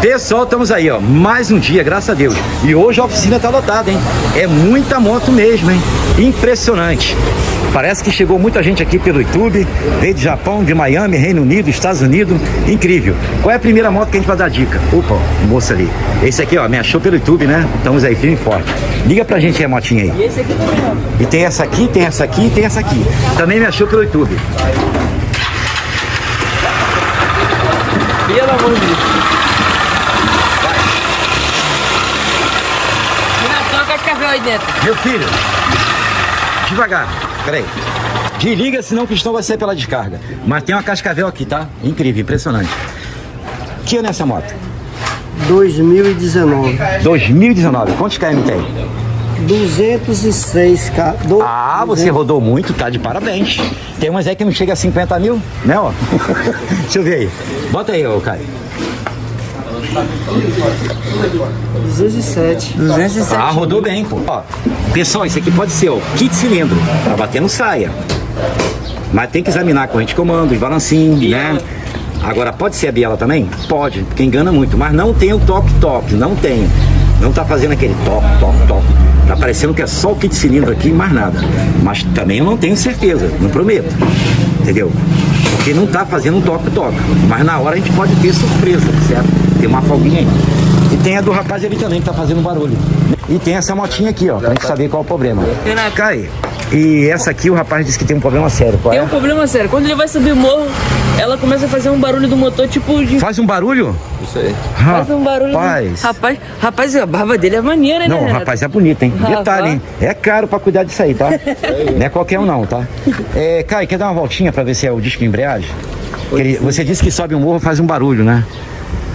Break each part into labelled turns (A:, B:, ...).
A: Pessoal, estamos aí, ó, mais um dia, graças a Deus. E hoje a oficina tá lotada, hein? É muita moto mesmo, hein? Impressionante. Parece que chegou muita gente aqui pelo YouTube, veio de Japão, de Miami, Reino Unido, Estados Unidos, incrível. Qual é a primeira moto que a gente vai dar dica? Opa, moça ali. Esse aqui, ó, me achou pelo YouTube, né? Estamos aí, firme e forte. Liga pra gente aí a motinha aí.
B: E esse aqui também, ó.
A: E tem essa aqui, tem essa aqui e tem essa aqui. Também me achou pelo YouTube.
B: Pelo amor de Deus. Tem uma cascavel aí dentro.
A: Meu filho, devagar, peraí. Desliga, senão o pistão vai sair pela descarga. Mas tem uma cascavel aqui, tá? Incrível, impressionante. Que ano é essa moto?
C: 2019.
A: 2019. Quantos km tem?
C: 206 k.
A: Ah, você rodou muito, tá de parabéns. Tem umas aí que não chega a 50 mil, né, ó? Deixa eu ver aí. Bota aí, ô Caio.
C: 207.
B: 207.
A: Ah, rodou bem, pô. Ó, pessoal, isso aqui pode ser, ó, kit cilindro, pra bater no saia. Mas tem que examinar a corrente de comando, os balancinhos, né? Agora, pode ser a biela também? Pode, porque engana muito. Mas não tem o toque-toque, não tem. Não tá fazendo aquele toque. Tá parecendo que é só o kit cilindro aqui e mais nada. Mas também eu não tenho certeza, não prometo. Entendeu? Porque não tá fazendo um toque-toque. Mas na hora a gente pode ter surpresa, certo? Tem uma folguinha aí. E tem a do rapaz ali também que tá fazendo barulho. E tem essa motinha aqui, ó, pra gente saber qual é o problema. Cai. E essa aqui o rapaz disse que tem um problema sério. Qual é?
B: Tem um problema sério. Quando ele vai subir o morro, ela começa a fazer um barulho do motor, tipo de...
A: Faz um barulho?
D: Isso aí.
B: Faz um barulho.
A: Rapaz.
B: Rapaz, a barba dele é maneira, né?
A: Não, o rapaz é bonito, hein?
B: Rapaz.
A: Detalhe, hein? É caro pra cuidar disso aí, tá? Não é qualquer um não, tá? É, Caio, quer dar uma voltinha pra ver se é o disco de embreagem? Você disse que sobe um morro faz um barulho, né?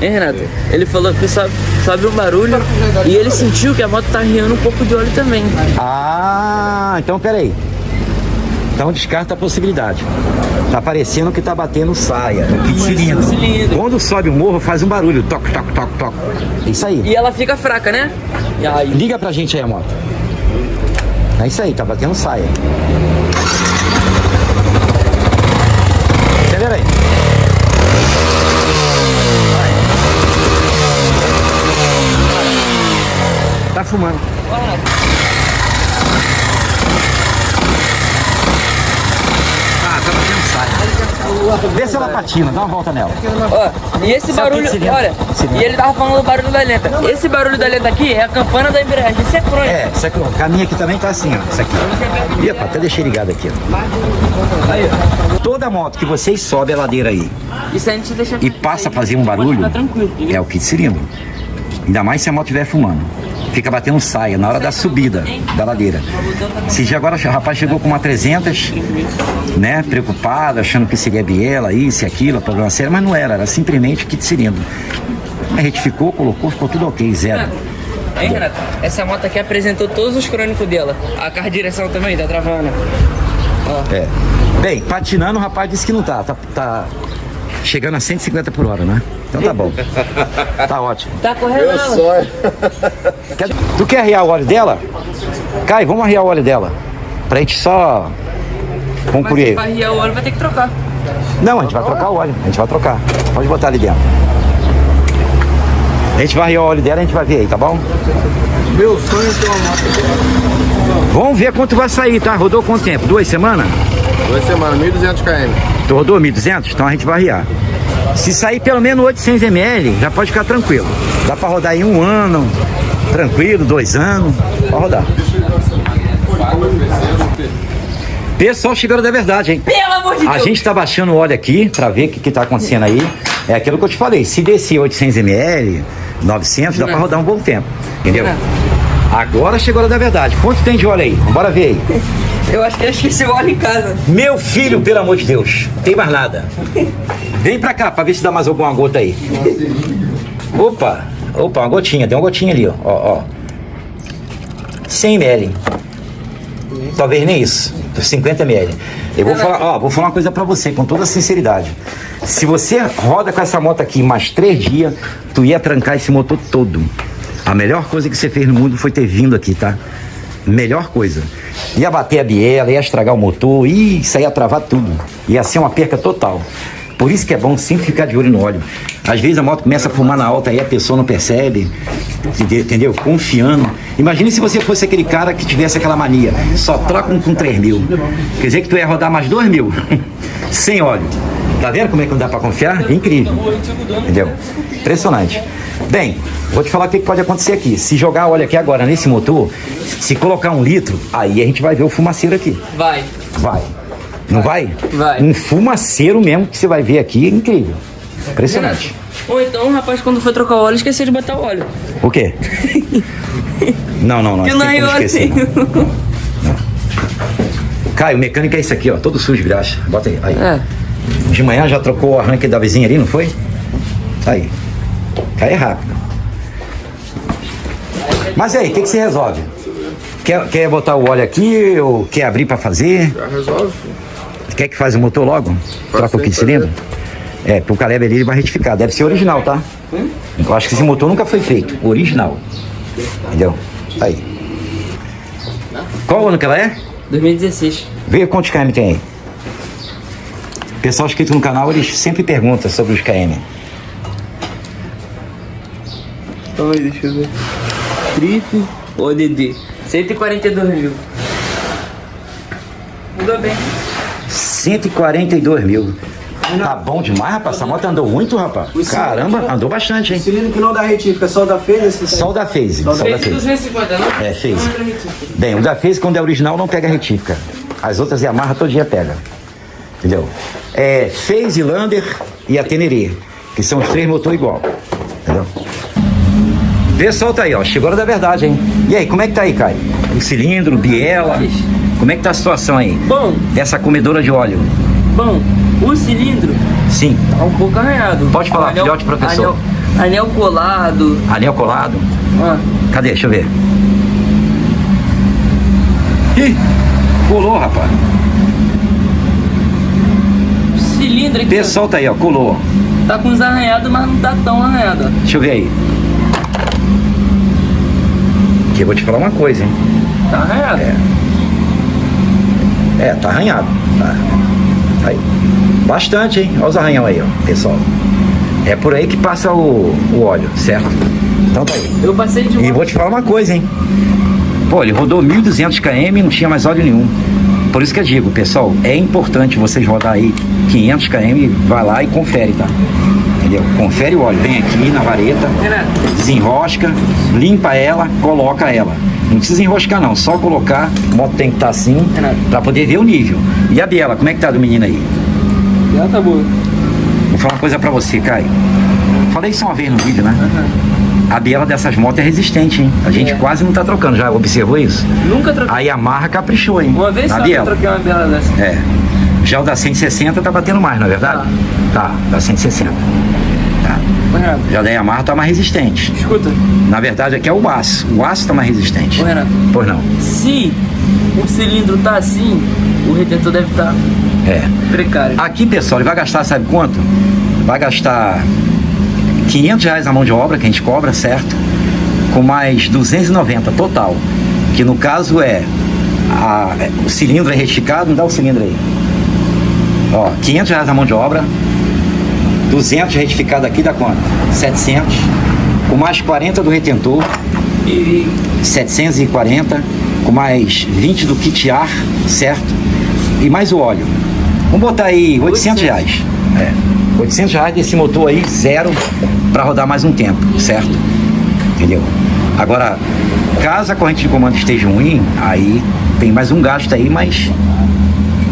B: Hein, Renato? Ele falou que sobe um barulho e ele sentiu que a moto tá arriando um pouco de óleo também.
A: Ah, então peraí. Então descarta a possibilidade. Tá parecendo que tá batendo saia, kit cilindro. Quando sobe o morro faz um barulho, toque. Isso aí.
B: E ela fica fraca, né? E aí?
A: Liga pra gente aí a moto. É isso aí, tá batendo saia. Acelera aí. Tá fumando. Ah, tá batendo saia. Vê se ela patina, dá uma volta nela.
B: Ó, e esse barulho,
A: cilindro.
B: olha,
A: Cilindro.
B: e ele tava falando do barulho da lenta. Esse barulho da lenta aqui é a campana da embreagem. Isso é crônico.
A: É, isso aqui, ó. A minha aqui também tá assim, ó. Isso aqui. Ih, rapaz, até deixei ligado aqui, ó.
B: Aí, ó.
A: Toda moto que vocês sobem a ladeira aí
B: Isso a gente deixa
A: e passa a fazer um barulho,
B: Fica tranquilo, entendeu?
A: é o kit cilindro. Ainda mais se a moto estiver fumando. Fica batendo saia na hora da subida da ladeira. Se já agora o rapaz chegou com uma 300, né, preocupado, achando que seria biela, isso e aquilo, problema sério, mas não era, era simplesmente kit cilindro. Aí retificou, colocou, ficou tudo ok, zero.
B: Hein, Renato? Essa moto aqui apresentou todos os crônicos dela. A carro de direção também, tá travando. Ó.
A: É. Bem, patinando o rapaz disse que não tá. Tá chegando a 150 por hora, né? Então tá bom. Tá ótimo.
B: Tá correndo
D: Meu
B: não.
D: sonho.
A: Tu quer arriar o óleo dela? Cai, vamos arriar o óleo dela. Pra gente só
B: Mas
A: concluir.
B: se vai arriar o óleo, vai ter que trocar.
A: Não, a gente vai trocar o óleo. A gente vai trocar. Pode botar ali dentro. A gente vai arriar o óleo dela e a gente vai ver aí, tá bom?
D: Meu sonho é ter uma moto.
A: Vamos ver quanto vai sair, tá? Rodou quanto tempo? 2 semanas?
D: 2 semanas, 1.200 km.
A: Tu rodou 1.200? Então a gente vai arriar. Se sair pelo menos 800 ml, já pode ficar tranquilo. Dá pra rodar em 1 ano, tranquilo, 2 anos, pode rodar. Pessoal, chegando da verdade, hein?
B: Pelo amor de
A: A
B: Deus!
A: gente tá baixando o óleo aqui pra ver o que tá acontecendo aí. É aquilo que eu te falei, se descer 800 ml, 900, dá pra rodar um bom tempo, entendeu? Agora chegou a hora da verdade. Quanto tem de óleo aí? Bora ver aí.
B: Eu acho que ele esqueceu o óleo em casa.
A: Meu filho, pelo amor de Deus, tem mais nada. Vem pra cá pra ver se dá mais alguma gota aí. Opa, uma gotinha, tem uma gotinha ali, ó. 100 ml. Talvez nem isso, 50 ml. Eu vou falar, vou falar uma coisa pra você, com toda sinceridade. Se você roda com essa moto aqui mais 3 dias, tu ia trancar esse motor todo. A melhor coisa que você fez no mundo foi ter vindo aqui, tá? Melhor coisa. Ia bater a biela, ia estragar o motor, isso ia travar tudo. Ia ser uma perca total. Por isso que é bom sempre ficar de olho no óleo. Às vezes a moto começa a fumar na alta aí a pessoa não percebe, entendeu? Confiando. Imagine se você fosse aquele cara que tivesse aquela mania, só troca com 3 mil. Quer dizer que tu ia rodar mais 2 mil, sem óleo. Tá vendo como é que não dá pra confiar? É incrível. Entendeu? Impressionante. Bem, vou te falar o que pode acontecer aqui. Se jogar óleo aqui agora nesse motor, se colocar 1 litro, aí a gente vai ver o fumaceiro aqui.
B: Vai.
A: Vai. Não vai?
B: Vai.
A: Um fumaceiro mesmo que você vai ver aqui, é incrível. Impressionante.
B: Ou então o rapaz, quando foi trocar o óleo, esqueceu de botar o óleo.
A: O quê? Não.
B: Que não é óleo.
A: Caio, o mecânico é esse aqui, ó. Todo sujo, graxa. Bota aí. Aí.
B: É.
A: De manhã já trocou o arranque da vizinha ali, não foi? Aí. Caio é rápido. Mas aí, o que você resolve? Quer botar o óleo aqui ou quer abrir pra fazer?
D: Já resolve.
A: Quer que faz o motor logo? Troca o kit de cilindro? É, porque o Caleb ali ele vai retificar. Deve ser original, tá? Eu acho que esse motor nunca foi feito. Original. Entendeu? Aí. Qual ano que ela é?
B: 2016.
A: Vê quantos KM tem aí. O pessoal inscrito no canal, eles sempre perguntam sobre os KM.
B: Calma aí, deixa eu ver. Trip ODD. 142 mil. Mudou bem.
A: 142 mil. Tá bom demais, rapaz. Essa moto andou muito, rapaz. Caramba, andou bastante, hein?
C: Cilindro que não dá retífica, só da phase.
A: Só o da phase. Só o da
B: Fez
A: phase.
B: 250, não?
A: É, phase.
B: Não entra retífica.
A: Bem, o da phase, quando é original, não pega retífica. As outras Yamaha todo dia pega. Entendeu? É phase, Lander e a Teneré, que são os 3 motores igual. Entendeu? Pessoal, tá aí, ó. Chegou a hora da verdade, hein? E aí, como é que tá aí, Caio? O cilindro, biela. Como é que tá a situação aí?
B: Bom,
A: Dessa comedora de óleo.
B: o cilindro
A: Sim.
B: tá um pouco arranhado.
A: Pode falar, filhote, professor.
B: Anel colado.
A: Anel colado.
B: Ó,
A: Cadê? Deixa eu ver. Ih, colou, rapaz.
B: cilindro aqui.
A: Pessoal, tá aí, ó. Colou.
B: Tá com uns arranhados, mas não tá tão arranhado. Ó.
A: Deixa eu ver aí. Que eu vou te falar uma coisa, hein?
B: Tá arranhado.
A: Tá arranhado. Tá. Aí. Bastante, hein? Olha os arranhão aí, ó, pessoal. É por aí que passa o óleo, certo? Então tá aí.
B: Eu passei de
A: E
B: uma...
A: vou te falar uma coisa, hein? Pô, ele rodou 1.200 km e não tinha mais óleo nenhum. Por isso que eu digo, pessoal, é importante vocês rodar aí 500 km, vai lá e confere, tá? Entendeu? Confere o óleo, vem aqui na vareta,
B: Renato,
A: desenrosca, limpa ela, coloca ela. Não precisa enroscar não, só colocar, a moto tem que estar assim, pra poder ver o nível. E a biela, como é que tá do menino aí?
B: ela tá boa.
A: Vou falar uma coisa pra você, Caio. Falei isso uma vez no vídeo, né? A biela dessas motos é resistente, hein? A gente quase não tá trocando, já observou isso?
B: Nunca troquei.
A: A Yamaha caprichou, hein?
B: Uma vez
A: na
B: só que eu
A: biela.
B: troquei uma biela dessa.
A: É. Já o da 160 tá batendo mais, não é verdade? Tá, da 160. Tá.
B: Ô, Renato,
A: Já da Yamaha tá mais resistente.
B: escuta.
A: Na verdade aqui é o aço. O aço tá mais resistente.
B: Ô, Renato,
A: Pois não.
B: se o cilindro tá assim, o retentor deve estar
A: É.
B: precário.
A: Aqui, pessoal, ele vai gastar, sabe quanto? Vai gastar R$500 na mão de obra, que a gente cobra, certo? Com mais 290 total. Que no caso é o cilindro é retificado, me dá o cilindro aí. Ó, R$500 na mão de obra, 200 retificado aqui dá quanto? 700. Com mais 40 do retentor,
B: E
A: 740. Com mais 20 do kit ar, certo? E mais o óleo. Vamos botar aí R$800. É. R$800 desse motor aí, zero, para rodar mais um tempo, certo? Entendeu? Agora, caso a corrente de comando esteja ruim, aí tem mais um gasto aí, mas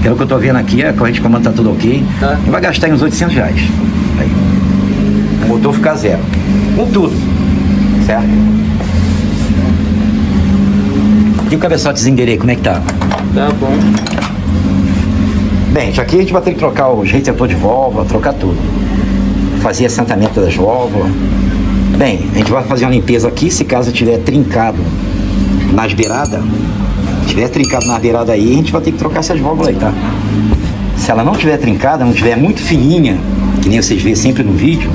A: pelo que eu tô vendo aqui, a corrente de comando tá tudo ok.
B: Tá.
A: Vai gastar aí uns R$800. Aí. O motor fica zero. Com tudo, certo? E o cabeçote Zinguerê, como é que tá?
B: tá bom.
A: Bem, isso aqui a gente vai ter que trocar os retentores de válvula, trocar tudo. Fazer assentamento das válvulas. Bem, a gente vai fazer uma limpeza aqui, se caso tiver trincado nas beiradas, aí, a gente vai ter que trocar essas válvulas aí, tá? Se ela não tiver trincada, não tiver muito fininha, que nem vocês veem sempre no vídeo,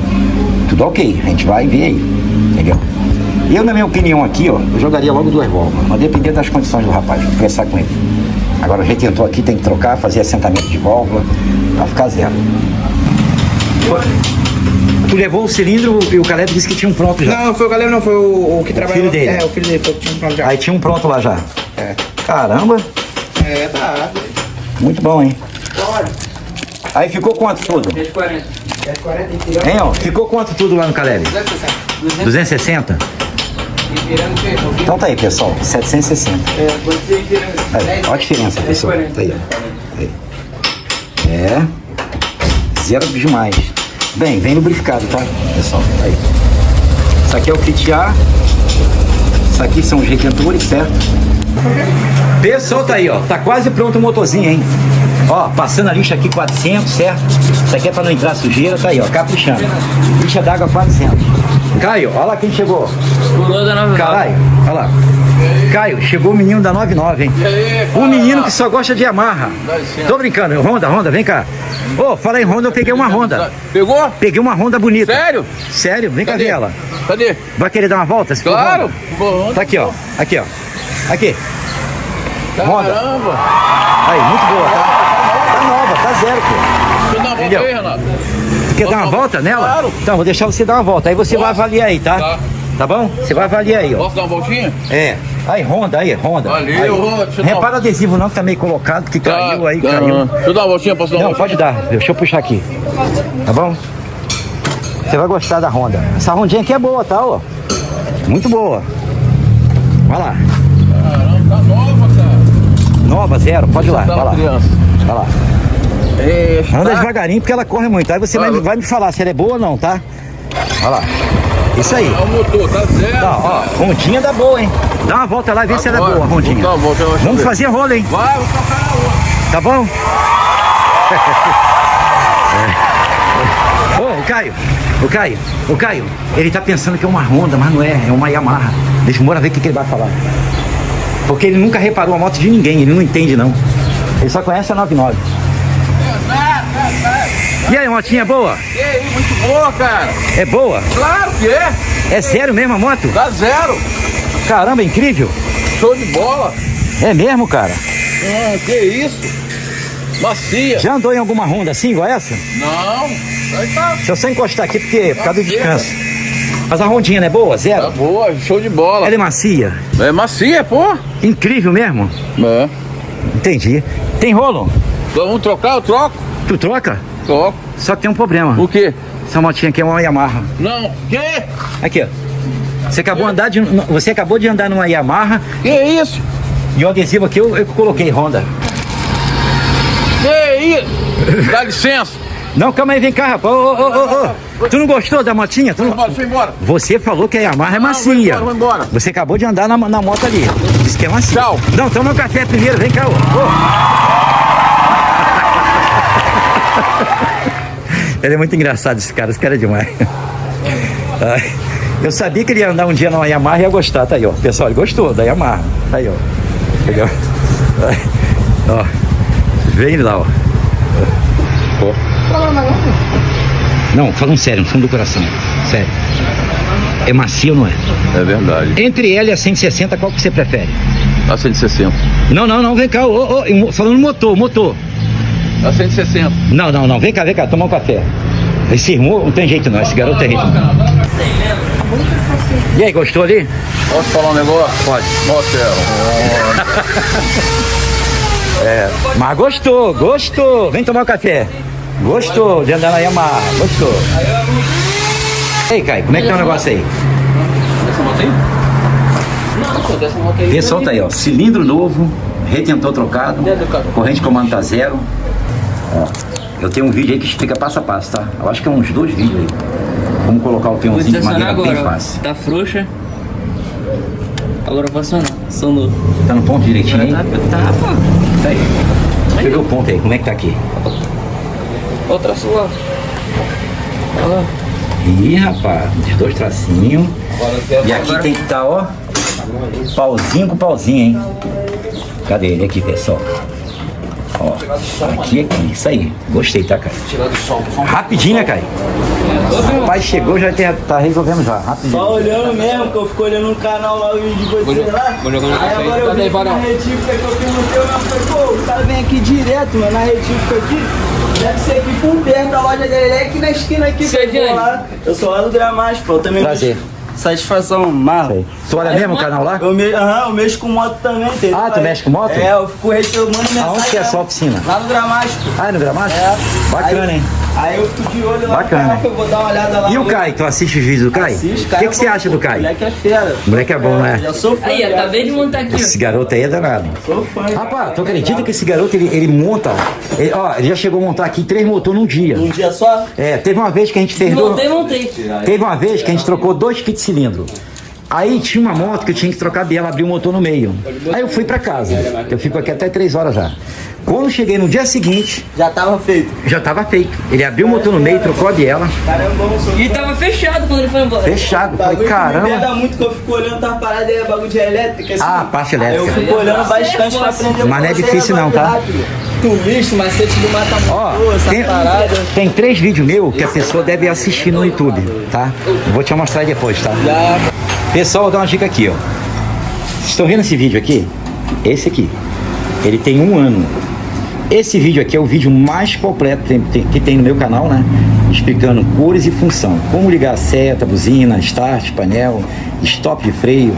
A: tudo ok, a gente vai ver aí, entendeu? Eu, na minha opinião aqui, ó, eu jogaria logo 2 válvulas, mas dependendo das condições do rapaz, vou conversar com ele. Agora o retentor aqui tem que trocar, fazer assentamento de válvula, pra ficar zero. Tu levou o cilindro e o Caleb disse que tinha um pronto já.
B: Não, foi o Galeno, não, foi o que trabalhou.
A: filho dele.
B: É, o filho dele, foi o que tinha um pronto já.
A: Aí tinha um pronto lá já.
B: É.
A: Caramba,
B: É, tá.
A: muito bom, hein? Aí ficou quanto tudo?
B: 10,40. 10,40 e tirando.
A: Hein, ó? Ficou quanto tudo lá no Caleb?
B: 260.
A: 260?
B: E tirando o quê?
A: Então tá aí, pessoal, 760.
B: É, você tirando.
A: Aí, olha a diferença, pessoal.
B: 10,40.
A: Tá aí, ó. Aí. É. Zero demais. Bem, vem lubrificado, tá, pessoal? Aí. Isso aqui é o kit A. Isso aqui são os retentores, certo? Pessoal, tá aí, ó. Tá quase pronto o motorzinho, hein? Ó, passando a lixa aqui 400, certo? Isso aqui é pra não entrar sujeira, tá aí, ó, caprichando. Lixa d'água 400. Caio, olha lá quem chegou.
B: Pulou da 99.
A: Caralho, olha lá. Caio, chegou o menino da 99, hein? Um menino que só gosta de Yamaha. Tô brincando, Honda, vem cá. Ô, fala em Honda, eu peguei uma Honda.
D: Pegou?
A: Peguei uma Honda bonita.
D: Sério?
A: Sério, vem cá
D: Cadê?
A: ver ela.
D: Cadê?
A: Vai querer dar uma volta? Se for
D: Claro.
A: Honda? Tá aqui, ó. Aqui, ó. Aqui. Honda.
D: Caramba.
A: Aí, muito boa, tá? Tá nova, tá zero, pô.
D: Deixa eu dar uma volta
A: Entendeu?
D: aí, Renato.
A: Tu quer dar uma volta nela?
D: Claro.
A: Então, vou deixar você dar uma volta. Aí você vai avaliar aí, tá?
D: Tá.
A: Tá bom? Você vai avaliar aí, ó.
D: Posso dar uma voltinha?
A: É. Aí, Honda, aí, Honda.
D: Valeu,
A: Aí.
D: Honda, deixa eu dar
A: Repara o adesivo não, que tá meio colocado, que caiu aí, caiu.
D: Deixa eu dar uma voltinha, posso dar uma
A: Não,
D: voltinha?
A: pode dar. Deixa eu puxar aqui. Tá bom? Você vai gostar da Honda. Essa Hondinha aqui é boa, tá, ó? Muito boa. Vai lá.
D: Caramba, tá nova, cara.
A: Nova, zero. Pode ir lá, vai lá.
D: Criança.
A: Vai lá. Anda devagarinho porque ela corre muito. Aí você vai me falar se ela é boa ou não, tá? Vai lá. Isso aí.
D: É o motor, tá zero.
A: Tá, ó, Rondinha dá boa, hein? Dá uma volta lá e vê se ela é
D: Agora,
A: boa, Rondinha.
D: vou dar uma volta, eu acho
A: Vamos
D: que-
A: fazer rola, hein?
D: Vai, vou tocar na outra.
A: Tá bom? Ô, o Caio, ele tá pensando que é uma Honda, mas não é, é uma Yamaha. Deixa o Moura ver o que ele vai falar. Porque ele nunca reparou a moto de ninguém, ele não entende não. Ele só conhece a 99. E aí, motinha boa?
D: E aí, muito boa, cara.
A: É boa?
D: Claro que é.
A: É sério mesmo a moto?
D: Tá zero.
A: Caramba, é incrível.
D: Show de bola.
A: É mesmo, cara?
D: Ah, que isso. Macia.
A: Já andou em alguma Honda assim, igual essa?
D: Não. Aí tá.
A: Deixa eu só encostar aqui, porque por causa do descanso. Mas a Rondinha não é boa?
D: Tá
A: Zero?
D: boa, show de bola.
A: Ela é macia?
D: É macia, pô.
A: Incrível mesmo?
D: É.
A: Entendi. Tem rolo?
D: Vamos trocar? Eu troco.
A: Tu troca?
D: Troco.
A: Só que tem um problema.
D: O quê?
A: Essa motinha aqui é uma Yamaha.
D: Não. Que?
A: Aqui, ó. Você acabou de andar numa Yamaha
D: Que isso?
A: e o adesivo aqui eu coloquei Honda.
D: Que isso? Dá licença.
A: Não, calma aí, vem cá, rapaz. Ô. Tu não gostou da motinha? Tu não-
D: Deixa eu ir embora.
A: Você falou que a Yamaha é
D: Não,
A: macia.
D: vou embora.
A: Você acabou de andar na moto ali. Disse que é macia.
D: Tchau.
A: Não, toma um café primeiro, vem cá, ô. Ele é muito engraçado esse cara é demais. Ai, eu sabia que ele ia andar um dia na Yamaha e ia gostar, tá aí, ó. Pessoal, ele gostou da Yamaha. Tá aí, ó. Legal. Ai, ó. Vem lá, ó. Não, falando sério, no fundo do coração. Sério. É macio ou não é?
D: É verdade.
A: Entre ela e a 160, qual que você prefere?
D: A 160.
A: Não, vem cá, falando motor.
D: A 160.
A: Não, vem cá, tomar um café. Esse irmão não tem jeito não, esse garoto tem jeito não. E aí, gostou ali?
D: Posso falar um negócio?
A: Pode.
D: Nossa,
A: Mas gostou. Vem tomar um café. Gostou de andar na Yamaha, gostou. Ei, Caio, como é que tá o negócio aí?
B: Essa moto aí? Não, pô, dessa moto aí.
A: Pessoal, tá aí, ó. Cilindro novo, retentor trocado, corrente comando tá zero. Ó, eu tenho um vídeo aí que explica passo a passo, tá? Eu acho que é uns 2 vídeos aí. Como colocar o
B: Vou
A: peãozinho de
B: estacionar
A: maneira bem
B: agora, ó.
A: fácil.
B: Tá frouxa. Agora eu vou acionar. Som novo.
A: Tá no ponto direitinho aí?
B: Tá, pô.
A: Tá aí. Deixa eu ver o ponto aí, como é que tá aqui?
B: Outra sua. Olha lá.
A: Ih, rapaz, os 2 tracinhos. E aqui tem que estar, ó, pauzinho com pauzinho, hein? Cadê ele aqui, pessoal? Ó, aqui, isso aí. Gostei, tá, cara? Rapidinho, né, cara? O pai chegou, já tá resolvendo já, rapidinho.
C: Só olhando mesmo, que eu fico olhando no canal lá, o vídeo de vocês lá.
D: vou jogar no
C: Aí
D: café aí.
C: agora eu
D: Cadê,
C: vi
D: Varão?
C: na retífica que eu perguntei, eu falei, pô, o cara vem aqui direto, mano, na retífica aqui. Deve ser aqui por perto, a loja dele é aqui na esquina aqui.
B: Você é de onde?
C: Eu sou lá do Gramacho, pô, eu também.
A: Prazer.
C: Satisfação, Marlon.
A: Tu olha mesmo o canal lá?
C: Eu mexo com moto também, entendeu?
A: Ah, tu mexe com moto?
C: É, eu fico recebendo mensagem.
A: Aonde que é a sua oficina?
C: Lá no Gramacho, pô.
A: Ah, é no Gramacho?
C: É.
A: Bacana, hein?
C: Aí eu fico de olho lá
A: Bacana.
C: no canal, que eu vou dar uma olhada lá.
A: E o Caio, tu assiste os vídeos do Caio?
C: Assiste,
A: O
C: Caio
A: que você
C: é bom,
A: acha do
C: pô.
A: Caio?
C: Moleque é fera.
A: Moleque é bom, né?
C: Já sou fã.
B: Aí,
C: já.
B: acabei de montar aqui,
A: Esse garoto aí é danado.
C: Sou fã.
A: Rapaz, tu acredita que esse garoto, ele monta... Ele já chegou a montar aqui 3 motores num dia.
C: Um dia só?
A: É, teve uma vez que a gente fez...
B: Montei.
A: Teve uma vez que a gente trocou 2 kits de cilindro. Aí tinha uma moto que eu tinha que trocar dela, abrir o motor no meio. Aí eu fui pra casa. Eu fico aqui até 3 horas já. Quando cheguei no dia seguinte,
C: Já tava feito.
A: já tava feito. Ele abriu o motor no meio, trocou a biela,
C: Caramba, sou
B: E tava fechado quando ele foi embora.
A: fechado. Falei,
C: bagulho que me
A: caramba.
C: pega muito, que eu fico olhando, tá parado, é bagulho de elétrica. Assim.
A: Ah, parte
C: Aí eu
A: elétrica.
C: fico olhando bastante pra aprender.
A: Mas não é
C: você,
A: difícil não,
C: bagulho
A: tá?
C: rápido. Twist, macete do mata-motor, essa parada.
A: Tem 3 vídeos meus que a pessoa deve assistir no YouTube, tá? Vou te mostrar aí depois, tá?
C: Já.
A: Pessoal, vou dar uma dica aqui, ó. Vocês estão vendo esse vídeo aqui? Esse aqui. Ele tem 1 ano. Esse vídeo aqui é o vídeo mais completo que tem no meu canal, né? Explicando cores e função. Como ligar a seta, buzina, start, painel, stop de freio,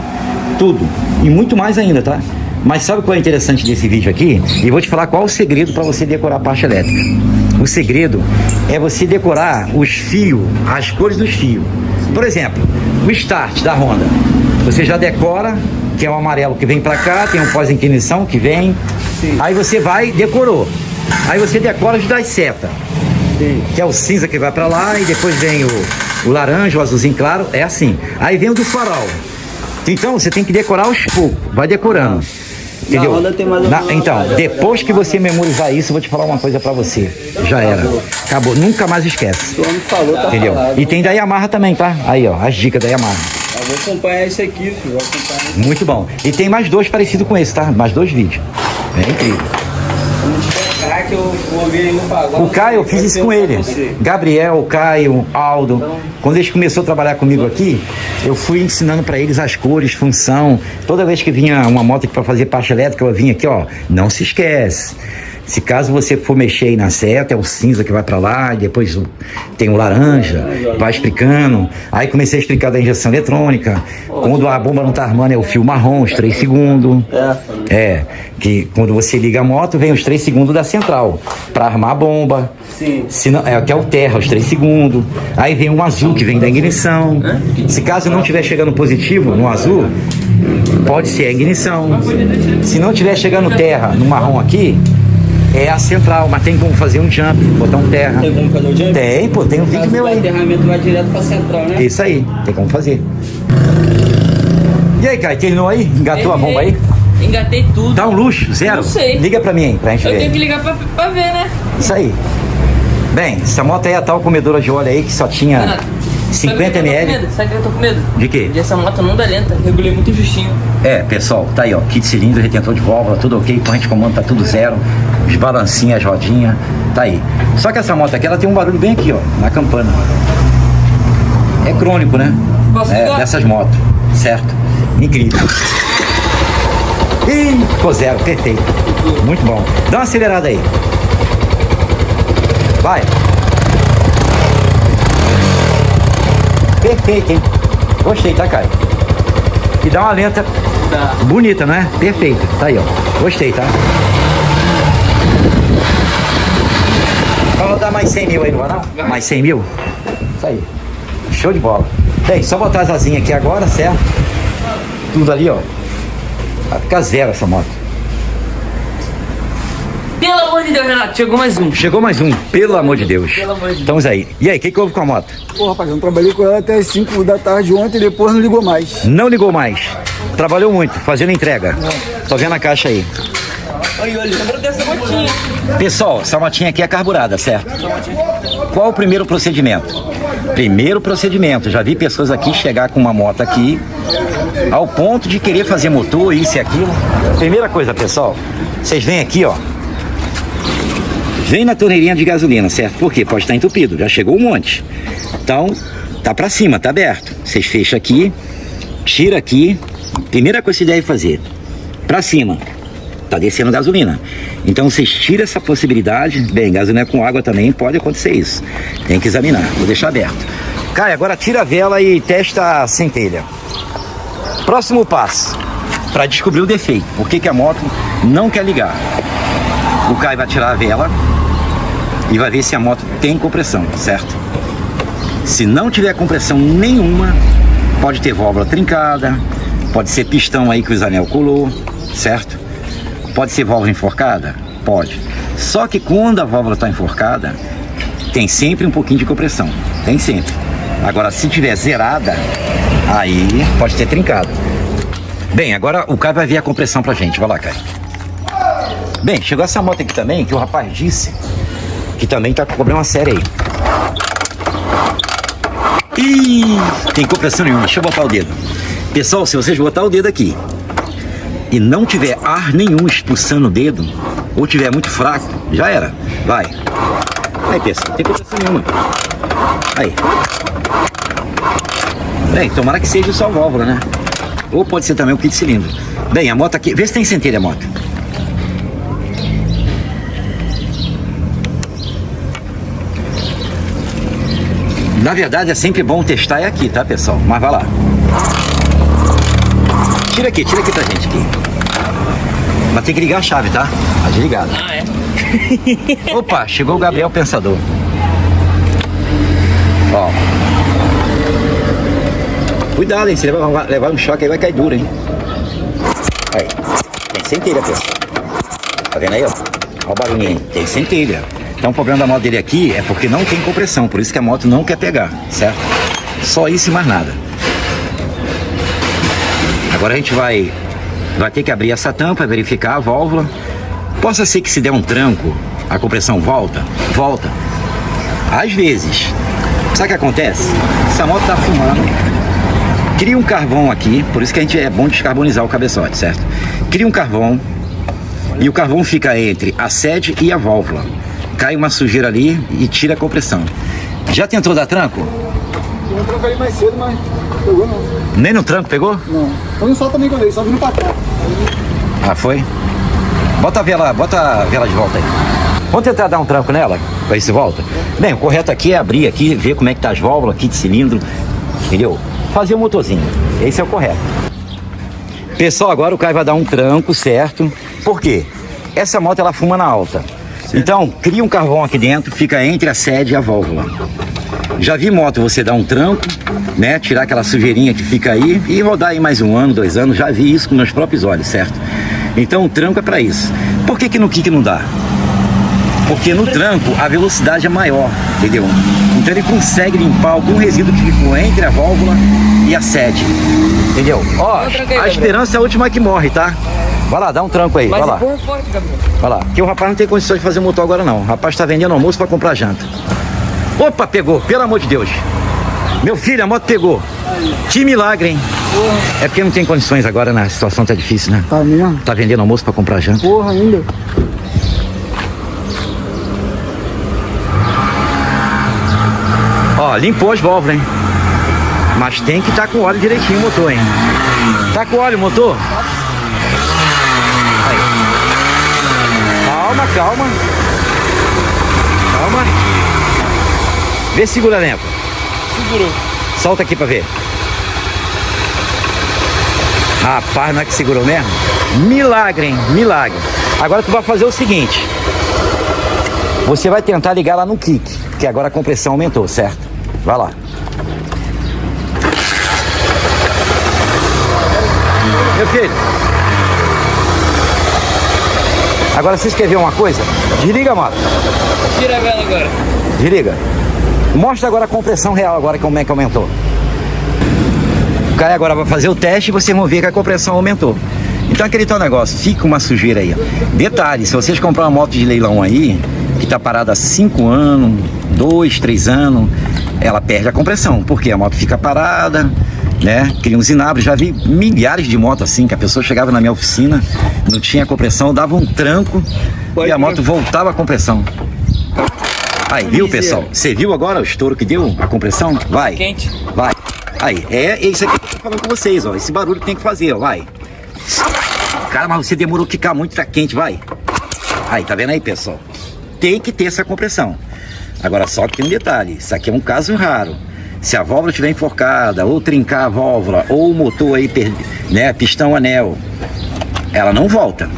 A: tudo. E muito mais ainda, tá? Mas sabe qual é interessante desse vídeo aqui? E vou te falar qual é o segredo para você decorar a parte elétrica. O segredo é você decorar os fios, as cores dos fios. Por exemplo, o start da Honda. Você já decora, que é o amarelo que vem para cá, tem um pós-inclinação que vem.
C: Sim.
A: Aí você vai e decorou. Aí você decora os das setas. Que é o cinza que vai para lá, e depois vem o laranja, o azulzinho claro, é assim. Aí vem o do farol. Então você tem que decorar aos poucos, vai decorando. Entendeu?
C: Honda tem mais uma
A: Então,
C: vantagem.
A: depois que você memorizar isso, eu vou te falar uma coisa pra você. Já era. Acabou, nunca mais esquece.
C: O homem falou, tá
A: Entendeu?
C: falado.
A: E tem da Yamaha também, tá? Aí, ó, as dicas da Yamaha.
C: Eu vou acompanhar esse aqui, filho. Vou acompanhar.
A: Muito bom. E tem mais 2 parecidos com esse, tá? Mais 2 vídeos. É incrível.
C: Quando tiver craque, eu vou vir aí no pagode.
A: O Caio, eu fiz isso com ele. Gabriel, Caio, Aldo. Quando eles começaram a trabalhar comigo aqui, eu fui ensinando pra eles as cores, função. Toda vez que vinha uma moto aqui pra fazer parte elétrica, eu vinha aqui, ó. Não se esquece. Se caso você for mexer aí na seta, é o cinza que vai pra lá, e depois tem o laranja, vai explicando. Aí comecei a explicar da injeção eletrônica. Quando a bomba não tá armando, é o fio marrom, os 3 segundos. É, que quando você liga a moto, vem os 3 segundos da central, pra armar a bomba.
C: Sim.
A: Se não, que é o terra, os 3 segundos. Aí vem um azul que vem da ignição. Se caso não estiver chegando positivo no azul, pode ser a ignição. Se não estiver chegando terra no marrom aqui, é a central, mas tem como fazer um jump, botar um terra.
C: Tem como fazer o jump?
A: Tem, pô, tem um vídeo meu
C: O
A: aí.
C: aterramento vai direto pra central, né?
A: Isso aí, tem como fazer. E aí, Caio, terminou aí? Engatou a bomba aí?
B: Engatei tudo.
A: Dá um luxo, zero?
B: Não sei.
A: Liga pra mim aí, pra gente
B: Eu tenho
A: ver.
B: que ligar pra ver, né?
A: Isso aí. Bem, essa moto aí é a tal comedora de óleo aí que só tinha
B: Renato,
A: 50 ml.
B: Sabe que eu tô com medo?
A: De quê?
B: De essa moto não dá lenta. Regulei muito justinho.
A: É, pessoal, tá aí, ó, kit cilindro, retentor de válvula, tudo ok, corrente de comando tá tudo zero, os balancinhos, as rodinhas, tá aí. Só que essa moto aqui, ela tem um barulho bem aqui, ó, na campana. É crônico, né?
B: Posso
A: É,
B: ligar?
A: dessas motos, certo? Incrível. Ih, ficou zero, perfeito. Muito bom. Dá uma acelerada aí. Vai. Perfeito, hein? Gostei, tá, Caio? E dá uma lenta bonita, não é? Perfeito. Tá aí, ó. Gostei, tá? Vamos dar mais 100 mil aí, não vai não? Mais 100 mil? Isso aí. Show de bola. Bem, só botar as asinhas aqui agora, certo? Tudo ali, ó. Vai ficar zero essa moto.
B: Pelo amor de Deus, Renato, chegou mais um.
A: Chegou mais um, pelo amor de Deus.
B: Pelo amor de Deus.
A: Estamos aí. E aí, o que houve com a moto?
D: Pô, rapaz, eu não trabalhei com ela até as 5 da tarde ontem e depois não ligou mais.
A: Não ligou mais. Trabalhou muito, fazendo entrega. Tô vendo a caixa aí.
B: Olha, lembra dessa motinha.
A: Pessoal, essa motinha aqui é carburada, certo? Qual o primeiro procedimento? Primeiro procedimento, já vi pessoas aqui chegar com uma moto aqui ao ponto de querer fazer motor, isso e aquilo. Primeira coisa, pessoal, vocês vêm aqui, ó. Vem na torneirinha de gasolina, certo? Porque pode estar entupido, já chegou um monte. Então, tá pra cima, tá aberto. Vocês fecham aqui, tira aqui. Primeira coisa que você deve fazer, pra cima, tá descendo gasolina. Então vocês tiram essa possibilidade. Bem, gasolina com água também pode acontecer isso. Tem que examinar, vou deixar aberto. Caio, agora tira a vela e testa a centelha. Próximo passo, para descobrir o defeito. Por que a moto não quer ligar? O Caio vai tirar a vela e vai ver se a moto tem compressão, certo? Se não tiver compressão nenhuma, pode ter válvula trincada, pode ser pistão aí que o anel colou, certo? Pode ser válvula enforcada? Pode. Só que quando a válvula está enforcada, tem sempre um pouquinho de compressão. Tem sempre. Agora, se tiver zerada, aí pode ter trincado. Bem, agora o Caio vai ver a compressão pra gente. Vai lá, Caio. Bem, chegou essa moto aqui também, que o rapaz disse que também tá com problema sério aí. Ih, tem compressão nenhuma. Deixa eu botar o dedo. Pessoal, se vocês botar o dedo aqui e não tiver ar nenhum expulsando o dedo, ou tiver muito fraco, já era. Vai. Aí, pessoal, não tem compressão nenhuma. Aí. Bem, tomara que seja só a válvula, né? Ou pode ser também o kit cilindro. Bem, a moto aqui... Vê se tem centelha a moto. Na verdade, é sempre bom testar aqui, tá, pessoal? Mas vai lá. Tira aqui pra gente aqui. Mas tem que ligar a chave, tá? Tá desligada.
B: Ah, é?
A: Opa, chegou o Gabriel Pensador. Ó. Cuidado, hein? Se levar um choque aí vai cair duro, hein? Aí. Tem centelha, pessoal. Tá vendo aí, ó? Olha o barulhinho aí. Tem centelha. Então o problema da moto dele aqui é porque não tem compressão. Por isso que a moto não quer pegar, certo? Só isso e mais nada. Agora a gente vai ter que abrir essa tampa, verificar a válvula. Possa ser que se der um tranco, a compressão volta. Às vezes. Sabe o que acontece? Essa moto tá fumando. Cria um carvão aqui, por isso que a gente é bom descarbonizar o cabeçote, certo? Cria um carvão e o carvão fica entre a sede e a válvula. Cai uma sujeira ali e tira a compressão. Já tentou dar tranco?
D: Eu tranco ali mais cedo, mas pegou não.
A: Nem no tranco pegou?
D: Não. Foi um só também quando ele só vindo pra trás.
A: Ah, foi? Bota a vela de volta aí. Vamos tentar dar um tranco nela, pra ver se volta. Bem, o correto aqui é abrir aqui, ver como é que tá as válvulas, kit cilindro, entendeu? Fazer o motorzinho, esse é o correto. Pessoal, agora o Caio vai dar um tranco, certo? Por quê? Essa moto ela fuma na alta. Então, cria um carvão aqui dentro, fica entre a sede e a válvula. Já vi moto você dar um tranco, né? Tirar aquela sujeirinha que fica aí e rodar aí mais 1 ano, 2 anos. Já vi isso com meus próprios olhos, certo? Então o tranco é para isso. Por que no kick não dá? Porque no tranco a velocidade é maior, entendeu? Então ele consegue limpar algum resíduo que ficou entre a válvula e a sede, entendeu? Ó, a esperança é a última que morre, tá? Vai lá, dá um tranco aí, vai lá.
B: Forte, Gabriel.
A: Vai lá, porque o rapaz não tem condições de fazer motor agora não. O rapaz tá vendendo almoço para comprar janta. Opa, pegou, pelo amor de Deus. Meu filho, a moto pegou. Que milagre, hein? Porra. É porque não tem condições agora, né? A situação tá difícil, né?
D: Tá mesmo?
A: Tá vendendo almoço para comprar janta.
D: Porra, ainda.
A: Ó, limpou as válvulas, hein? Mas tem que estar com o óleo direitinho o motor, hein? Tá com óleo o motor? Aí. Calma. Calma. Vê se segura limpo.
B: Segurou.
A: Solta aqui pra ver. Rapaz, não é que segurou mesmo? Milagre, hein? Milagre. Agora tu vai fazer o seguinte. Você vai tentar ligar lá no kick, que agora a compressão aumentou, certo? Vai lá. Meu filho. Agora vocês querem ver uma coisa? Desliga a moto.
B: Tira a vela agora.
A: Desliga. Mostra agora a compressão real agora como é que aumentou. O cara agora vai fazer o teste e vocês vão ver que a compressão aumentou. Então aquele tal negócio, fica uma sujeira aí. Detalhe, se vocês comprar uma moto de leilão aí, que tá parada há 5 anos, 2, 3 anos, ela perde a compressão, porque a moto fica parada, né? Cria uns inabres. Já vi milhares de motos assim, que a pessoa chegava na minha oficina, não tinha compressão, dava um tranco e a moto voltava a compressão. Aí, viu, pessoal? Você viu agora o estouro que deu? A compressão? Vai.
B: Quente.
A: Vai. Aí, é isso aqui que eu tô falando com vocês, ó. Esse barulho que tem que fazer, ó. Vai. Cara, mas você demorou a ficar muito, tá quente, vai. Aí, tá vendo aí, pessoal? Tem que ter essa compressão. Agora, só que tem um detalhe. Isso aqui é um caso raro. Se a válvula estiver enforcada, ou trincar a válvula, ou o motor aí, né, pistão, anel, ela não volta.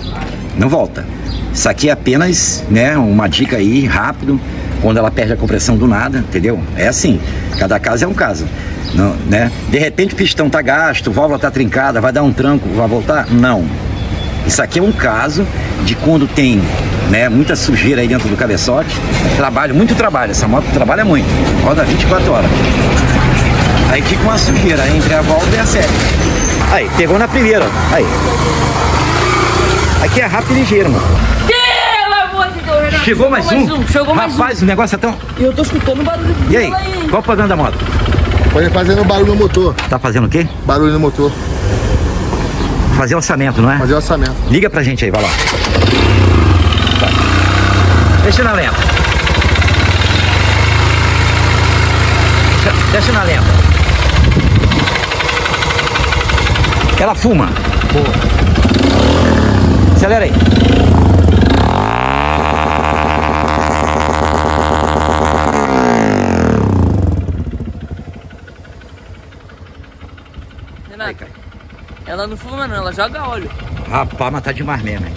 A: Não volta. Isso aqui é apenas, né, uma dica aí, rápido, quando ela perde a compressão do nada, entendeu? É assim, cada caso é um caso. Não, né? De repente o pistão tá gasto, a válvula tá trincada, vai dar um tranco, vai voltar? Não. Isso aqui é um caso de quando tem, né, muita sujeira aí dentro do cabeçote. Trabalho, muito trabalho, essa moto trabalha muito, roda 24 horas. Aí fica uma sujeira entre a válvula e a série. Aí, pegou na primeira, aí. Aqui é rápido e ligeiro, mano.
B: Pelo amor de Deus, Renato.
A: Chegou mais um?
B: Chegou mais um.
A: Rapaz, o negócio é tão...
B: E eu tô escutando o barulho
A: E aí,
B: dela aí.
A: qual o problema da moto?
D: Pode fazendo barulho no motor.
A: Tá fazendo o quê?
D: Barulho no motor.
A: Fazer orçamento, não é?
D: Fazer orçamento.
A: Liga pra gente aí, vai lá. Deixa na lenta. Deixa na lenta. Ela fuma.
D: Boa.
A: Acelera aí.
B: Renato, ela não fuma não, ela joga óleo.
A: Rapaz, mas tá demais mesmo, hein?